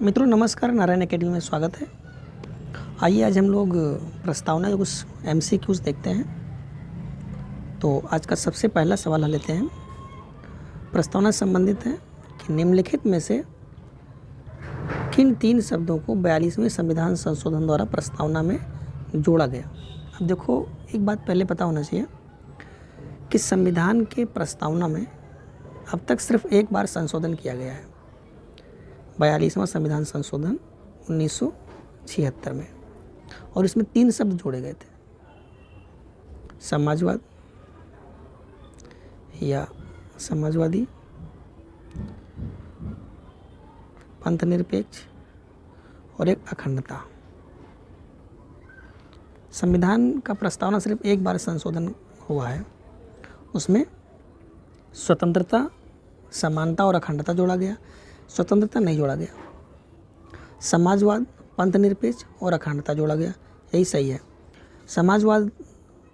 मित्रों नमस्कार, नारायण एकेडमी में स्वागत है। आइए आज हम लोग प्रस्तावना के कुछ MCQs देखते हैं। तो आज का सबसे पहला सवाल हम लेते हैं। प्रस्तावना संबंधित है कि निम्नलिखित में से किन 3 शब्दों को 42वें संविधान संशोधन द्वारा प्रस्तावना में जोड़ा गया। अब देखो, एक बात पहले पता होना चाहिए कि संविधान के प्रस्तावना में अब तक सिर्फ एक बार संशोधन किया गया है, 42वां संविधान संशोधन 1976 में, और इसमें 3 शब्द जोड़े गए थे। समाजवाद या समाजवादी, पंथनिरपेक्ष और एक अखंडता। संविधान का प्रस्तावना सिर्फ एक बार संशोधन हुआ है, उसमें स्वतंत्रता, समानता और अखंडता जोड़ा गया, स्वतंत्रता नहीं जोड़ा गया। समाजवाद, पंथनिरपेक्ष और अखंडता जोड़ा गया, यही सही है। समाजवाद,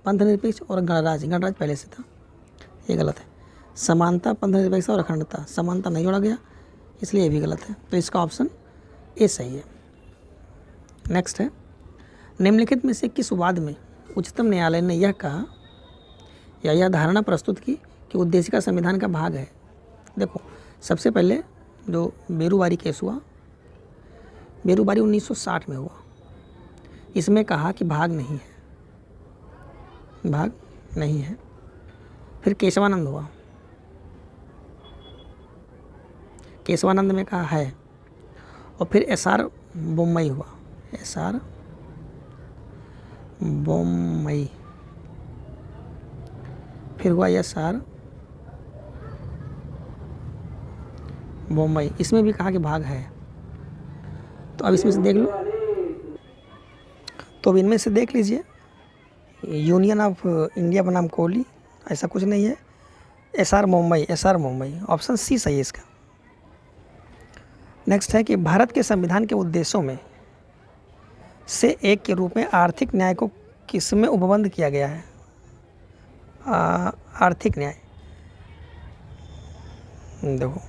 पंथनिरपेक्ष और गणराज्य पहले से था, ये गलत है। समानता, पंथनिरपेक्ष और अखंडता, समानता नहीं जोड़ा गया, इसलिए ये भी गलत है। तो इसका ऑप्शन ए सही है। नेक्स्ट है, निम्नलिखित में से किस वाद में उच्चतम न्यायालय ने यह कहा या यह धारणा प्रस्तुत की कि उद्देशिका संविधान का भाग है। देखो, सबसे पहले जो बेरुवारी केस हुआ, बेरुवारी 1960 में हुआ, इसमें कहा कि भाग नहीं है, भाग नहीं है। फिर केशवानंद हुआ, केशवानंद में कहा है। और फिर SR बोम्मई हुआ, SR बोम्मई। फिर हुआ SR बोम्मई, इसमें भी कहा कि भाग है। तो अब इसमें से देख लो, तो अब इनमें से देख लीजिए। यूनियन ऑफ इंडिया बनाम कोहली, ऐसा कुछ नहीं है। SR मुंबई, ऑप्शन सी सही है इसका। नेक्स्ट है कि भारत के संविधान के उद्देश्यों में से एक के रूप में आर्थिक न्याय को किसमें उपबंध किया गया है। आर्थिक न्याय, देखो,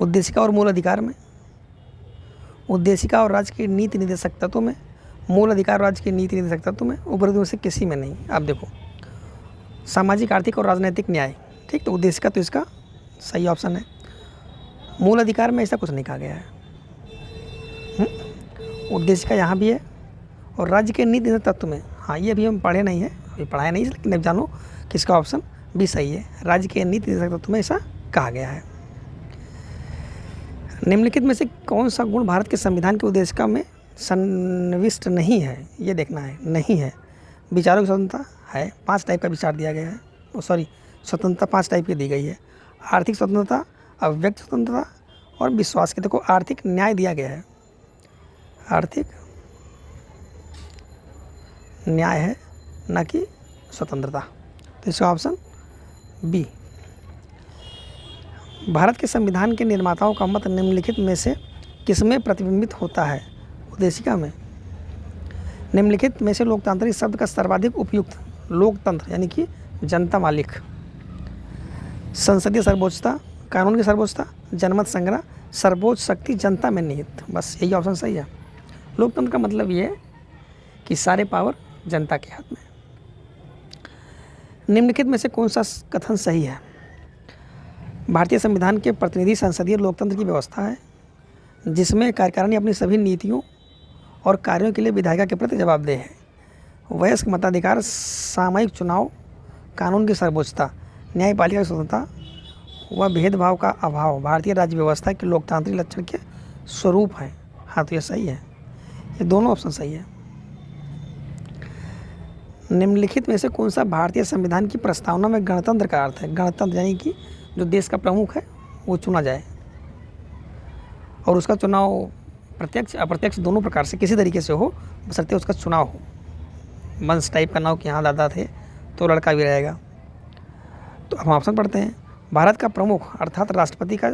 उद्देशिका और मूल अधिकार में, उद्देशिका और राज्य की नीति निर्देशक तत्व में, मूल अधिकार राज्य की नीति निर्देशक तत्व में, उपरोक्त में से किसी में नहीं। अब देखो, सामाजिक, आर्थिक और राजनीतिक न्याय, ठीक, तो उद्देशिका तो इसका सही ऑप्शन है। मूल अधिकार में ऐसा कुछ नहीं कहा गया है। उद्देशिका यहाँ भी है, और राज्य के नीति निर्देशक तत्व में, हाँ, ये अभी हम पढ़े नहीं है, अभी पढ़ाया नहीं, लेकिन अब जानो किसका ऑप्शन भी सही है। राज्य के नीति निर्देशक तत्व में ऐसा कहा गया है। निम्नलिखित में से कौन सा गुण भारत के संविधान के उद्देशिका में सन्निविष्ट नहीं है, ये देखना है। नहीं है, विचारों की स्वतंत्रता है, 5 टाइप का विचार दिया गया है। स्वतंत्रता 5 टाइप की दी गई है। आर्थिक स्वतंत्रता, अव्यक्त स्वतंत्रता और विश्वास की। देखो, आर्थिक न्याय दिया गया है, आर्थिक न्याय है, ना कि स्वतंत्रता। तो इसका ऑप्शन बी। भारत के संविधान के निर्माताओं का मत निम्नलिखित में से किसमें प्रतिबिंबित होता है। उद्देशिका में, निम्नलिखित में से लोकतांत्रिक शब्द का सर्वाधिक उपयुक्त, लोकतंत्र यानी कि जनता मालिक, संसदीय सर्वोच्चता, कानून की सर्वोच्चता, जनमत संग्रह, सर्वोच्च शक्ति जनता में निहित। बस यही ऑप्शन सही है। लोकतंत्र का मतलब ये है कि सारे पावर जनता के हाथ में। निम्नलिखित में से कौन सा कथन सही है। भारतीय संविधान के प्रतिनिधि संसदीय लोकतंत्र की व्यवस्था है, जिसमें कार्यकारिणी अपनी सभी नीतियों और कार्यों के लिए विधायिका के प्रति जवाबदेह है। वयस्क मताधिकार, सामयिक चुनाव, कानून की सर्वोच्चता, न्यायपालिका की स्वतंत्रता व भेदभाव का अभाव भारतीय राज्य व्यवस्था के लोकतांत्रिक लक्षण के स्वरूप है। हाँ, तो ये सही है, ये दोनों ऑप्शन सही है। निम्नलिखित में से कौन सा भारतीय संविधान की प्रस्तावना में गणतंत्र का अर्थ है। गणतंत्र यानी कि जो देश का प्रमुख है वो चुना जाए, और उसका चुनाव प्रत्यक्ष अप्रत्यक्ष दोनों प्रकार से किसी तरीके से हो, बशर्ते उसका चुनाव हो। वंश टाइप का ना हो कि यहाँ दादा थे तो लड़का भी रहेगा। तो हम ऑप्शन पढ़ते हैं। भारत का प्रमुख अर्थात राष्ट्रपति का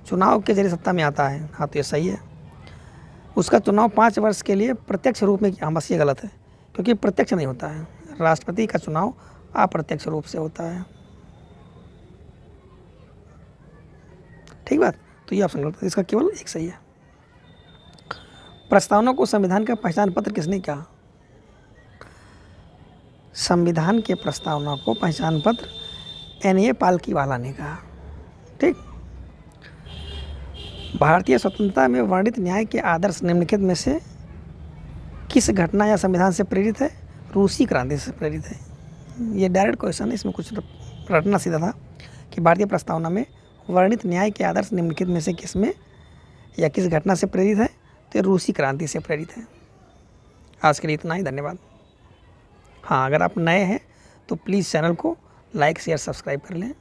चुनाव के जरिए सत्ता में आता है। हाँ, तो ये सही है। उसका चुनाव 5 वर्ष के लिए प्रत्यक्ष रूप में किया। बस ये गलत है, क्योंकि प्रत्यक्ष नहीं होता है। राष्ट्रपति का चुनाव अप्रत्यक्ष रूप से होता है। ठीक बात। तो ये ऑप्शन गलत है, इसका केवल एक सही है। प्रस्तावना को संविधान का पहचान पत्र किसने कहा? संविधान के प्रस्तावना को पहचान पत्र NA पालकीवाला ने कहा। ठीक। भारतीय स्वतंत्रता में वर्णित न्याय के आदर्श निम्नलिखित में से किस घटना या संविधान से प्रेरित है? रूसी क्रांति से प्रेरित है। ये डायरेक्ट क्वेश्चन है, इसमें कुछ रटना सीधा था कि भारतीय प्रस्तावना में वर्णित न्याय के आदर्श निम्नलिखित में से किस में या किस घटना से प्रेरित है? तो रूसी क्रांति से प्रेरित है। आज के लिए इतना ही, धन्यवाद। हाँ, अगर आप नए हैं तो प्लीज़ चैनल को लाइक शेयर सब्सक्राइब कर लें।